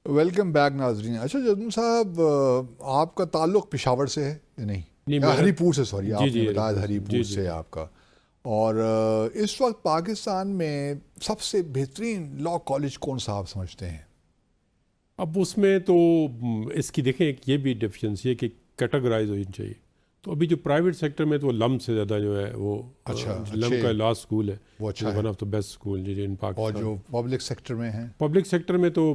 Welcome back नाजरीन। अच्छा जदम साहब, आपका ताल्लुक़ पेशावर से है या नहीं? नहीं या हरीपुर से, सॉरी, जी आपने जी बताया था हरीपुर हरीपुर जी से जी। आपका। और इस वक्त पाकिस्तान में सबसे बेहतरीन लॉ कॉलेज कौन सा आप समझते हैं? अब उसमें तो इसकी देखें एक ये भी डेफिशिएंसी है कि कैटेगराइज होनी चाहिए। तो अभी जो प्राइवेट सेक्टर में तो लम से ज़्यादा जो है वो अच्छा, लम अच्छे, का लॉ स्कूल है, वो इज़ अच्छा वन है। ऑफ द बेस्ट स्कूल जी इन और पाकिस्तान। जो पब्लिक सेक्टर में है, पब्लिक सेक्टर में तो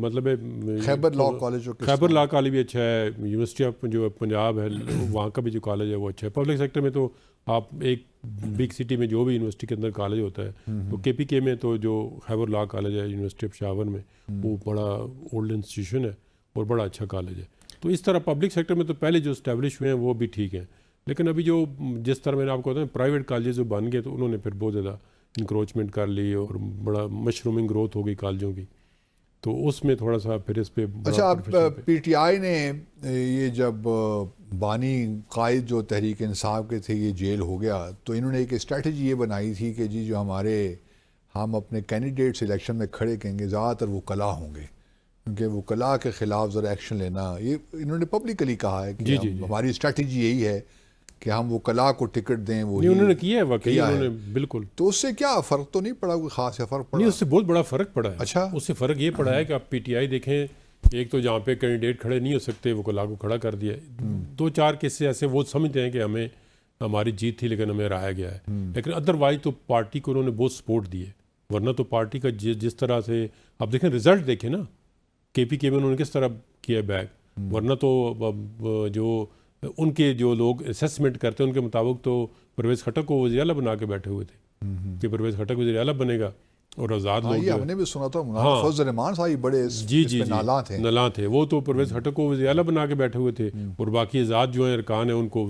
मतलब है खैबर लॉ कॉलेज जो किस खैबर तरह? लॉ कॉलेज भी अच्छा है, यूनिवर्सिटी ऑफ जो पंजाब है वहाँ का भी जो कॉलेज है वो अच्छा है। पब्लिक सेक्टर में तो आप एक बिग सिटी में जो भी यूनिवर्सिटी के अंदर कॉलेज होता है, तो KPK में तो जो खैबर लॉ कॉलेज है यूनिवर्सिटी ऑफ पेशावर में, वो बड़ा ओल्ड इंस्टीट्यूशन है और बड़ा अच्छा कॉलेज है। तो इस तरह पब्लिक सेक्टर में तो पहले जो इस्टेब्लिश हुए हैं वो भी ठीक है, लेकिन अभी जो जिस तरह मैंने आपको बताया प्राइवेट कॉलेज जो बन गए तो उन्होंने फिर बहुत ज़्यादा इंक्रोचमेंट कर ली और बड़ा मशरूमिंग ग्रोथ हो गई कॉलेजों की। तो उसमें थोड़ा सा फिर इस पे बड़ा अच्छा, अब प्रोफेशन पे PTI ने ये जब बानी कायद जो तहरीक इंसाफ के थे ये जेल हो गया, तो इन्होंने एक स्ट्रेटजी ये बनाई थी कि जी जो हम अपने कैंडिडेट्स इलेक्शन में खड़े करेंगे ज़्यादातर वो कला होंगे, क्योंकि वो कला के ख़िलाफ़ ज़रा एक्शन लेना, ये इन्होंने पब्लिकली कहा है कि जी जी जी। हमारी स्ट्रेटजी यही है कि हम वो कला को टिकट दें। वो नहीं ही उन्होंने किया है वाकई, किया है। उन्होंने बिल्कुल। तो उससे क्या फ़र्क तो नहीं पड़ा, कोई ख़ास या फ़र्क नहीं पड़ा? उससे बहुत बड़ा फ़र्क पड़ा है। अच्छा। उससे फ़र्क ये पड़ा है कि आप PTI देखें, एक तो जहाँ पे कैंडिडेट खड़े नहीं हो सकते वो कला को खड़ा कर दिया है। 2-4 केसेस ऐसे वो समझते हैं कि हमें हमारी जीत थी लेकिन हमें हराया गया है, लेकिन अदरवाइज तो पार्टी को उन्होंने बहुत सपोर्ट दी है। वरना तो पार्टी का जिस तरह से आप देखें रिजल्ट देखें ना, KPK में उन्होंने किस तरह किया बैक। वरना तो जो उनके जो लोग असेसमेंट करते हैं उनके मुताबिक तो परवेज़ खटक को वज़ीर आला बना के बैठे हुए थे कि परवेज़ खटक वज़ीर आला बनेगा और आज़ाद हाँ, लोग ये जो हमने भी सुना था। हाँ फजल रहमान साहब बड़े जी इस जी पे जी नाला थे। नला थे, वो तो परवेज़ खटक को वज़ीर आला बना के बैठे हुए थे और बाकी आज़ाद जो है अरकान है उनको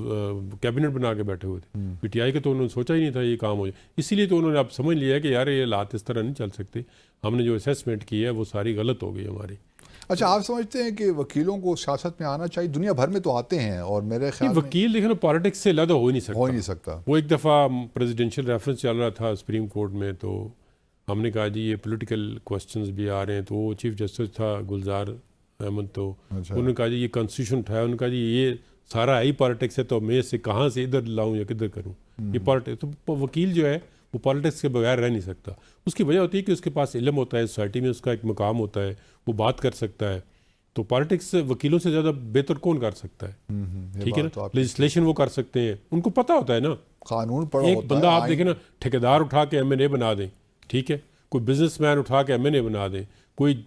कैबिनेट बना के बैठे हुए थे। PTI के तो उन्होंने सोचा ही नहीं था ये काम हो जाए, इसीलिए तो उन्होंने अब समझ लिया है कि यार ये हालात इस तरह नहीं चल सकते, हमने जो असेसमेंट की है वो सारी गलत हो गई हमारी। अच्छा, आप समझते हैं कि वकीलों को सियासत में आना चाहिए? दुनिया भर में तो आते हैं और मेरे नहीं ख्याल में वकील देखें ना पॉलिटिक्स से अलग हो ही नहीं हो ही सकता। नहीं सकता। वो एक दफ़ा प्रेसिडेंशियल रेफरेंस चल रहा था सुप्रीम कोर्ट में, तो हमने कहा जी ये पॉलिटिकल क्वेश्चंस भी आ रहे हैं, तो वो चीफ जस्टिस था गुलजार अहमद, तो अच्छा। उन्होंने कहा जी ये कॉन्स्टिट्यूशन उठाया, उन्होंने कहा जी ये सारा ही पॉलिटिक्स है, तो मैं इससे कहाँ से इधर लाऊं या किधर करूं, ये पॉलिटिक्स। तो वकील जो है वो पॉलिटिक्स के बगैर रह नहीं सकता। उसकी वजह होती है कि उसके पास इल्म होता है, सोसाइटी में उसका एक मकाम होता है, वो बात कर सकता है। तो पॉलिटिक्स वकीलों से ज़्यादा बेहतर कौन कर सकता है? ये ठीक है बात ना, तो आपकी लेजिस्लेशन वो कर सकते हैं, उनको पता होता है ना। कानून पढ़ा एक होता बंदा है, आप देखें ना, ठेकेदार उठा के MNA बना दें, ठीक है, कोई बिजनेसमैन उठा के MNA बना दें, कोई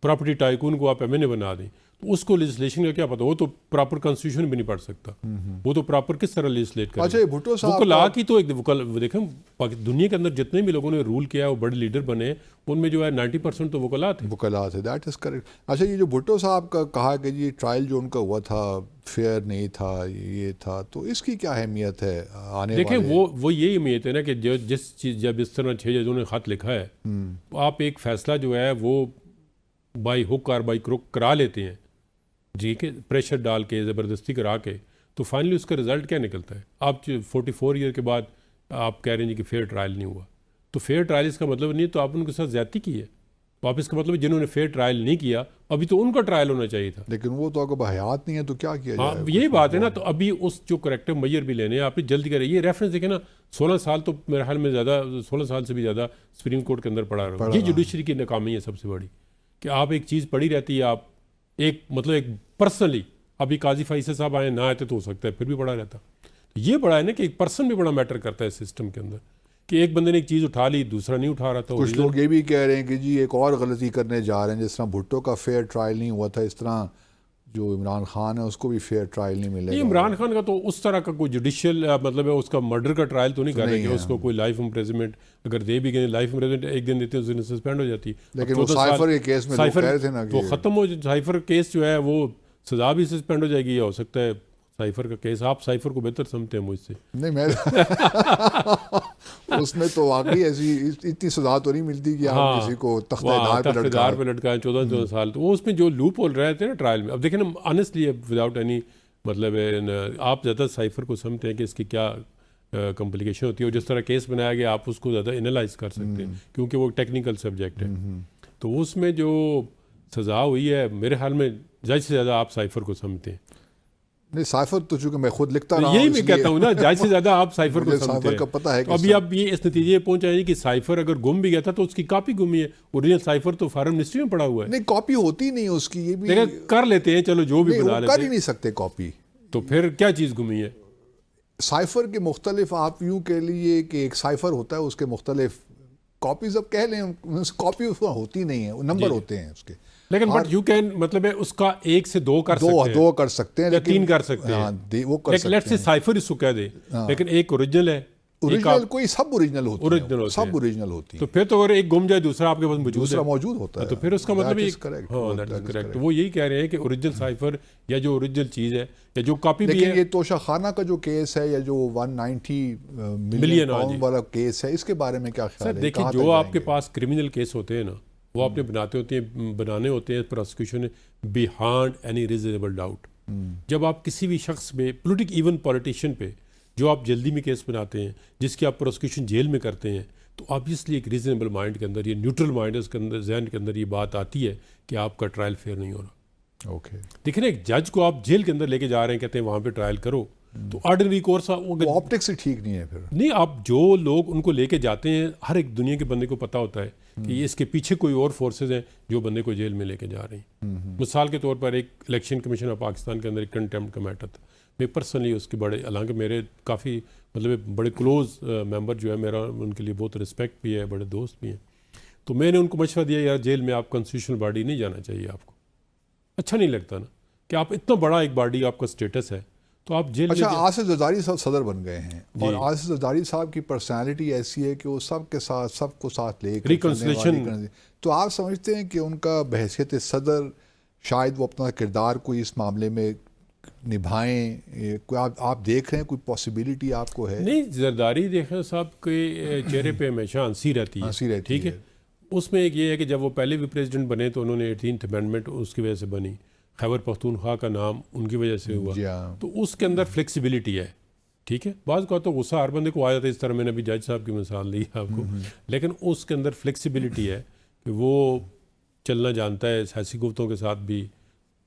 प्रॉपर्टी टाइकून को आप MNA बना दें, तो उसको लेजिस्लेशन का क्या पता, वो तो प्रॉपर कॉन्स्टिट्यूशन भी नहीं पढ़ सकता, वो तो प्रॉपर किस तरह लेजिस्लेट करेगा। अच्छा, ये भुट्टो साहब वकला की तो एक देखें दुनिया के अंदर जितने भी लोगों ने रूल किया वो बड़े लीडर बने, उनमें जो है 90% तो वकला थे। वकला थे, दैट इज़ करेक्ट। अच्छा, ये जो भुट्टो साहब का कहा कि जी ट्रायल जो उनका हुआ था फेयर नहीं था, ये था, तो इसकी क्या अहमियत है आने देखें वाले? वो यही उम्मीद है ना कि जो जिस चीज़ जब इस तरह 6 जजों ने ख़त लिखा है, तो आप एक फ़ैसला जो है वो बाई हुक और बाई क्रुक करा लेते हैं जी, के प्रेशर डाल के ज़बरदस्ती करा के, तो फाइनली उसका रिज़ल्ट क्या निकलता है? आप 44 ईयर के बाद आप कह रहे हैं जी कि फेयर ट्रायल नहीं हुआ, तो फेयर ट्रायल इसका मतलब नहीं, तो आप उनके साथ ज़्यादती की है। तो आप इसका मतलब जिन्होंने फेयर ट्रायल नहीं किया अभी तो उनका ट्रायल होना चाहिए था। लेकिन वो तो अगर हयात नहीं है तो क्या किया हाँ जाए? यही कुछ बात है ना, वो तो अभी उस जो करेक्टिव मेजर भी लेने हैं आपने जल्दी करें। ये रेफरेंस देखें ना, 16 साल तो मेरे ख्याल में ज़्यादा, 16 साल से भी ज़्यादा सुप्रीम कोर्ट के अंदर पड़ा रहा। ये जुडिशरी की नाकामी है सबसे बड़ी, कि आप एक चीज़ पड़ी रहती है, आप एक मतलब एक पर्सनली, अभी काजी फैसल साहब आए ना आते तो हो सकता है फिर भी पड़ा रहता। तो ये बड़ा है ना कि एक पर्सन भी बड़ा मैटर करता है सिस्टम के अंदर, कि एक बंदे ने एक चीज़ उठा ली दूसरा नहीं उठा रहा था। कुछ लोग ये भी कह रहे हैं कि जी एक और गलती करने जा रहे हैं, जिस तरह भुट्टो का फेयर ट्रायल नहीं हुआ था, इस तरह जो इमरान खान है उसको भी फेयर ट्रायल नहीं ये मिलेगा। इमरान खान का तो उस तरह का कोई जुडिशियल मतलब है, उसका मर्डर का ट्रायल तो नहीं कर रहे कि है। उसको कोई लाइफ इम्प्रिजनमेंट, अगर दे भी गए लाइफ इम्प्रिजनमेंट एक दिन देते हैं उस दिन सस्पेंड हो जाती है। लेकिन वो साइफर के केस में लोग कह रहे थे ना तो कि ख़त्म हो, साइफर केस जो है वो सजा भी सस्पेंड हो जाएगी, या हो सकता है साइफर का केस, आप साइफर को बेहतर समझते हैं मुझसे। नहीं, मैं उसमें तो वाकई ऐसी इतनी सजा तो नहीं मिलती कि आप किसी को तख्तेदार पे लटकाएं 14-14 साल, तो वो उसमें जो लूप होल रहे थे ना ट्रायल में। अब देखें ना, ऑनेस्टली विदाउट एनी मतलब आप ज़्यादा साइफर को समझते हैं कि इसकी क्या कॉम्प्लिकेशन होती है, और जिस तरह केस बनाया गया आप उसको ज़्यादा एनालाइज कर सकते हैं क्योंकि वो टेक्निकल सब्जेक्ट है। तो उसमें जो सज़ा हुई है, मेरे ख्याल में जज से ज़्यादा आप साइफर को समझते हैं। नहीं, साइफर तो चूंकि मैं खुद लिखता तो रहा यही हूं, मैं इसलिए कहता हूँ ना, जज से ज़्यादा आप साइफर को मुझे समझते साइफर का हैं। पता है तो कि अभी आप ये इस नतीजे पे पहुंच आए कि साइफर अगर गुम भी गया था तो उसकी कॉपी गुमी है, ओरिजिनल साइफर तो फॉरेन मिनिस्ट्री में पड़ा हुआ है। नहीं, कॉपी होती नहीं उसकी, ये भी लेकिन कर लेते हैं, चलो जो भी नहीं, बना वो लेते कर ही हैं, नहीं सकते कॉपी। तो फिर क्या चीज़ गुमी है? साइफर के मुख्तलिफ, आप यूं कह लीजिए कि एक साइफर होता है, उसके मुख्तलिफ कॉपीज अब कह लें, कॉपी उसमें होती नहीं है, वो नंबर होते हैं उसके। लेकिन बट यू कैन, मतलब है उसका 1 से 2 कर सकते हैं, दो कर सकते हैं, या लेकिन 3 कर सकते हैं। हाँ, वो कर लेकिन लेट्स सकते से हैं। साइफर इसको कह दे, लेकिन एक ओरिजिनल है, एक ओरिजिनल आप, कोई सब ओरिजिनल होती ओरिजिनल है, होते सब हैं। ओरिजिनल होती तो है, फिर तो अगर एक गुम जाए दूसरा आपके पास मौजूद दूसरा है, मौजूद होता है, तो फिर उसका मतलब That ये is correct, हाँ, that that is is correct. correct। तो वो यही कह रहे हैं कि ओरिजिनल साइफर या जो ओरिजिनल चीज़ है या जो कॉपी भी लेकिन है। ये तोशा खाना का जो केस है, या जो 190 मिलियन, मिलियन हाँ पाउंड जी। वाला केस है, इसके बारे में क्या सर ख्याल है? देखिए, कहाँ जो तक आपके जाएंगे? पास क्रिमिनल केस होते हैं ना, वो आपने बनाने होते हैं prosecution behind any reasonable doubt. जब आप किसी भी शख्स पे, इवन पॉलिटिशियन पे, जो आप जल्दी में केस बनाते हैं, जिसकी आप प्रोसिक्यूशन जेल में करते हैं, तो ऑब्वियसली एक रीजनेबल माइंड के अंदर, ये न्यूट्रल माइंड है, उसके अंदर, जहन के अंदर ये बात आती है कि आपका ट्रायल फेयर नहीं हो रहा। ओके, देखिए ना, एक जज को आप जेल के अंदर लेके जा रहे हैं, कहते हैं वहाँ पे ट्रायल करो, तो ऑर्डिनरी कोर्स वो ऑप्टिक्स ही ठीक नहीं है फिर। नहीं, आप जो लोग उनको लेके जाते हैं, हर एक दुनिया के बंदे को पता होता है कि ये इसके पीछे कोई और फोर्सेज हैं जो बंदे को जेल में लेके जा रही हैं। मिसाल के तौर पर एक इलेक्शन कमीशन ऑफ पाकिस्तान के अंदर एक कंटेम्प्ट का मैटर था, मैं पर्सनली उसके बड़े, हालांकि मेरे काफ़ी मतलब बड़े क्लोज मेंबर जो है, मेरा उनके लिए बहुत रिस्पेक्ट भी है, बड़े दोस्त भी हैं, तो मैंने उनको मशवरा दिया, यार जेल में आप कॉन्स्टिट्यूशनल बॉडी नहीं जाना चाहिए, आपको अच्छा नहीं लगता ना कि आप इतना बड़ा एक बॉडी, आपका स्टेटस है, तो आप जेल अच्छा, में आसिफ जरदारी साहब सदर बन गए हैं, और आसिफ जरदारी साहब की पर्सनालिटी ऐसी है कि वो सबके साथ, सबको साथ लेकर Reconciliation। तो आप समझते हैं कि उनका बहैसियत सदर शायद वो अपना किरदार कोई इस मामले में निभाएं? कोई आप देख रहे हैं, कोई पॉसिबिलिटी आपको है? नहीं, जरदारी देखें साहब के चेहरे पे हमेशा हंसी रहती है, हंसी रहती ठीक है। उसमें एक ये है कि जब वो पहले भी प्रेसिडेंट बने तो उन्होंने 18th अमेंडमेंट उसकी वजह से बनी, खैबर पख्तूनख्वा का नाम उनकी वजह से हुआ, जी हाँ। तो उसके अंदर फ्लेक्सिबिलिटी है, ठीक है। बाज़ का तो गुस्सा हर बंदे को आ जाता है, इस तरह मैंने अभी जज साहब की मिसाल दी आपको, लेकिन उसके अंदर फ्लेक्सिबिलिटी है कि वो चलना जानता है सियासी कुफ्तों के साथ भी,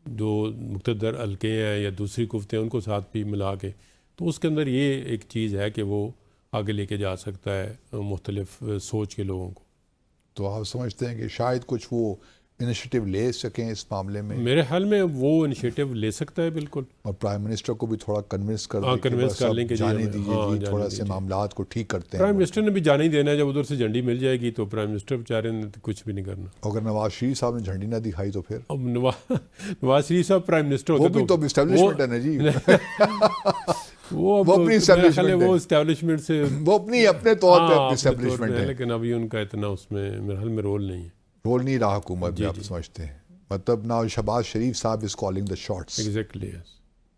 जो मुक़्तदर हल्के हैं या दूसरी कुफ्तें उनको साथ भी मिला के, तो उसके अंदर ये एक चीज़ है कि वो आगे लेके जा सकता है मुख्तलिफ सोच के लोगों को। तो आप समझते हैं कि शायद कुछ वो इनिशिएटिव ले सकें इस मामले में? मेरे ख्याल में वो इनिशिएटिव ले सकता है, बिल्कुल। और प्राइम मिनिस्टर को भी थोड़ा कन्विंस कर हाँ, दें कि कन्विंस बस कर अब लें कि जी जाने हमें- दीजिए हाँ, जी, जाने थोड़ा से दीजिए। मामलात को ठीक करते प्राइम हैं। मिनिस्टर ने भी जाने ही देना है, जब उधर से झंडी मिल जाएगी तो प्राइम मिनिस्टर बेचारे ने तो कुछ भी नहीं करना। अगर नवाज शरीफ साहब ने झंडी ना दिखाई तो फिर अब नवाज शरीफ साहब प्राइम मिनिस्टर वो होते भी तो एस्टेब्लिशमेंट है ना जी। वो वो अपनी establishment है। वो एस्टेब्लिशमेंट से वो अपने तौर पे हाँ, अपनी अपने तौर एस्टेब्लिशमेंट पे है, है, लेकिन अभी उनका इतना उसमें मेरे ख्याल में रोल नहीं है। रोल नहीं रहा हुकूमत में, आप समझते हैं? मतलब ना शहबाज शरीफ साहब is calling the shots, exactly, yes.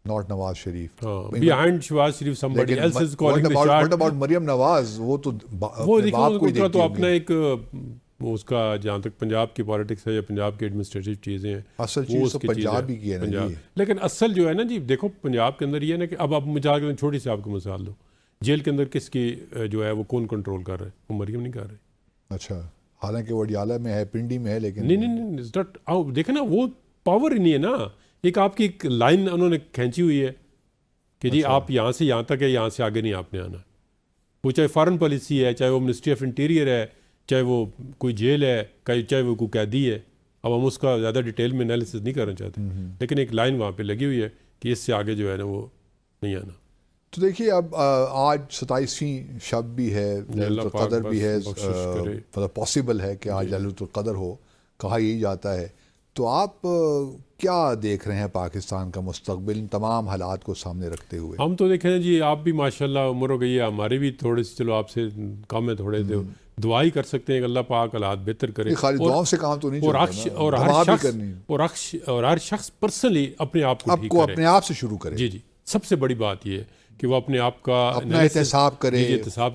Not Nawaz Sharif. Behind Shahbaz Sharif somebody लेकिन else is calling the shot। What about Maryam Nawaz? वो तो वो अपने देखो, बाप को ही उनका तो देखती अपना होंगी। एक उसका, जहाँ तक पंजाब की पॉलिटिक्स है या पंजाब की एडमिनिस्ट्रेटिव चीज़ें हैं, असल वो चीज़ तो उसकी चीज़ पंजाब ही की है ना पंजाब। जी। लेकिन असल जो है ना जी, देखो पंजाब के अंदर ये है ना कि अब आप मिसाल के छोटी सी आपको मिसाल दो, जेल के अंदर किसकी जो है वो कौन कंट्रोल कर रहा है? वो मरियम नहीं कर रही। अच्छा, हालांकि वो वडियाला में है, पिंडी में है, लेकिन नहीं नहीं नहीं, इट्स नॉट। आओ देखे ना, वो पावर ही नहीं है ना। एक आपकी एक लाइन उन्होंने खींची हुई है कि जी आप यहाँ से यहाँ तक है, यहाँ से आगे नहीं आपने आना। वो चाहे फॉरेन पॉलिसी है, चाहे वो मिनिस्ट्री ऑफ इंटीरियर है, चाहे वो कोई जेल है, चाहे वो कोई कैदी है। अब हम उसका ज़्यादा डिटेल में एनालिसिस नहीं करना चाहते, लेकिन एक लाइन वहाँ पे लगी हुई है कि इससे आगे जो है ना वो नहीं आना। तो देखिए, अब आज 27वीं शब भी है, लैलतुल क़दर भी है, मतलब पॉसिबल है कि आज लैलतुल क़दर हो, कहा यही जाता है। तो आप क्या देख रहे हैं पाकिस्तान का मुस्तकबिल इन तमाम हालात को सामने रखते हुए? हम तो देखें जी, आप भी माशाल्लाह उम्र हो गई है, हमारे भी थोड़े से, चलो आपसे कम है थोड़े से, दुआ ही कर सकते हैं कि अल्लाह पाक हालात बेहतर करे। खाली दुआओं से काम तो नहीं चलता और हर शख्स पर्सनली अपने आप को ठीक करे, अपने आप से शुरू करे। जी जी, सबसे बड़ी बात ये है कि वो अपने आप का अपना एहतसाब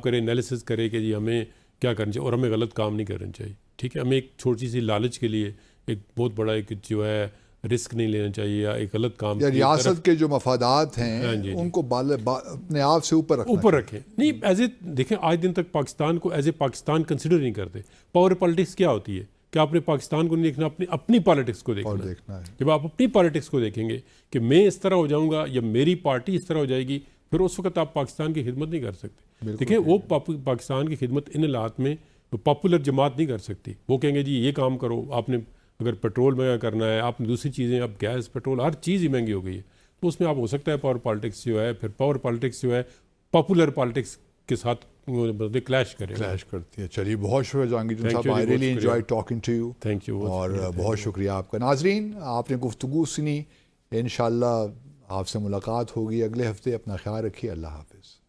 करे, एनालिसिस करे कि जी हमें क्या करना चाहिए और हमें गलत काम नहीं करना चाहिए। ठीक है, हमें एक छोटी सी लालच के लिए एक बहुत बड़ा एक जो है रिस्क नहीं लेना चाहिए, या एक गलत काम या रियासत के जो मफादात हैं उनको अपने आप से ऊपर रखें। नहीं, एज ए देखें, आज दिन तक पाकिस्तान को एज ए पाकिस्तान कंसिडर नहीं करते। पावर पॉलिटिक्स क्या होती है कि आपने पाकिस्तान को नहीं देखना, अपनी अपनी पॉलिटिक्स को और देखना देखना है। जब आप अपनी पॉलिटिक्स को देखेंगे कि मैं इस तरह हो जाऊंगा या मेरी पार्टी इस तरह हो जाएगी, फिर उस वक्त आप पाकिस्तान की खिदमत नहीं कर सकते। देखिए वो पाकिस्तान की खिदमत इन हालात में पॉपुलर जमात नहीं कर सकती। वो कहेंगे जी ये काम करो, आपने अगर पेट्रोल महंगा करना है, आपने दूसरी चीज़ें, अब गैस पेट्रोल हर चीज़ ही महंगी हो गई है, तो उसमें आप हो सकता है पावर पॉलिटिक्स जो है, फिर पावर पॉलिटिक्स जो है पॉपुलर पॉलिटिक्स के साथ क्लैश करे, क्लैश करती है। चलिए बहुत शुक्रिया जहांगीर Thank साहब, you जी, आई बहुत रियली शुक्रिया। Enjoy talking to you. Thank you और बहुत शुक्रिया आपका। नाजरीन, आपने गुफ्तगू सुनी, इंशाल्लाह आपसे मुलाकात होगी अगले हफ्ते। अपना ख्याल रखिए। अल्लाह हाफिज़।